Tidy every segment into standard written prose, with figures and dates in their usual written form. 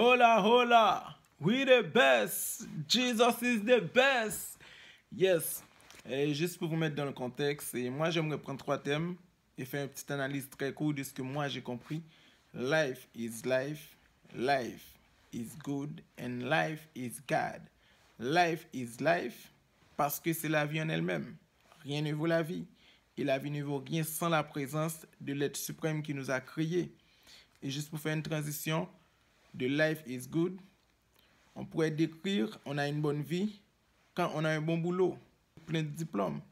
Hola, hola. We the best. Jesus is the best. Yes. Et juste pour vous mettre dans le contexte, et moi j'aimerais prendre 3 thèmes et faire une petite analyse très courte de ce que moi j'ai compris. Life is life. Life is good. And life is God. Life is life parce que c'est la vie en elle-même. Rien ne vaut la vie. Et la vie ne vaut rien sans la présence de l'être suprême qui nous a créés. Et juste pour faire une transition de life is good, on pourrait décrire on a une bonne vie quand on a un bon boulot, plein de diplômes,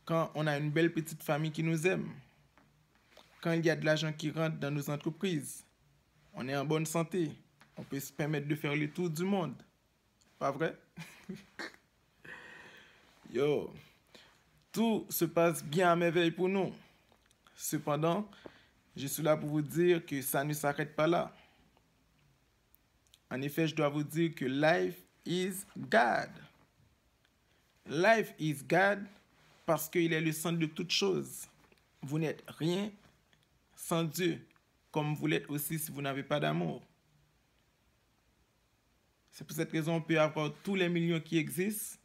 quand on a une belle petite famille qui nous aime, quand il y a de l'argent qui rentre dans nos entreprises, on est en bonne santé, on peut se permettre de faire le tour du monde. Pas vrai? Yo, tout se passe bien à merveille pour nous. Cependant, je suis là pour vous dire que ça ne s'arrête pas là. En effet, je dois vous dire que life is God. Life is God parce qu'il est le centre de toutes choses. Vous n'êtes rien sans Dieu, comme vous l'êtes aussi si vous n'avez pas d'amour. C'est pour cette raison qu'on peut avoir tous les millions qui existent,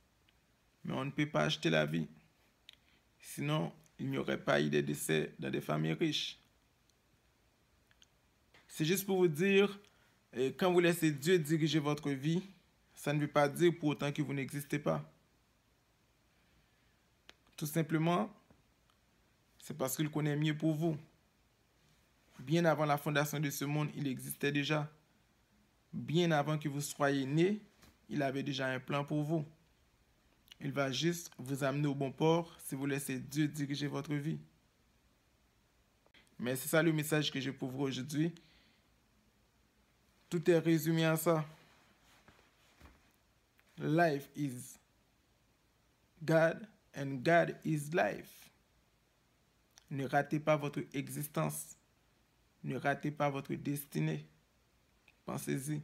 mais on ne peut pas acheter la vie. Sinon, il n'y aurait pas eu de décès dans des familles riches. C'est juste pour vous dire, quand vous laissez Dieu diriger votre vie, ça ne veut pas dire pour autant que vous n'existez pas. Tout simplement, c'est parce qu'il connaît mieux pour vous. Bien avant la fondation de ce monde, il existait déjà. Bien avant que vous soyez né, il avait déjà un plan pour vous. Il va juste vous amener au bon port si vous laissez Dieu diriger votre vie. Mais c'est ça le message que j'ai pour vous aujourd'hui. Tout est résumé à ça. Life is God and God is life. Ne ratez pas votre existence. Ne ratez pas votre destinée. Pensez-y.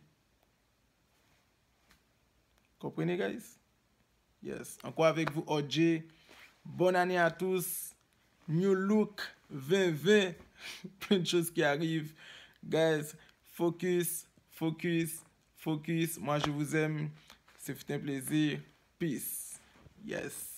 Comprenez, guys? Yes. Encore avec vous, OJ. Bonne année à tous. New look 2020. Plein de choses qui arrivent. Guys, focus, focus, focus. Moi, je vous aime. C'est un plaisir. Peace. Yes.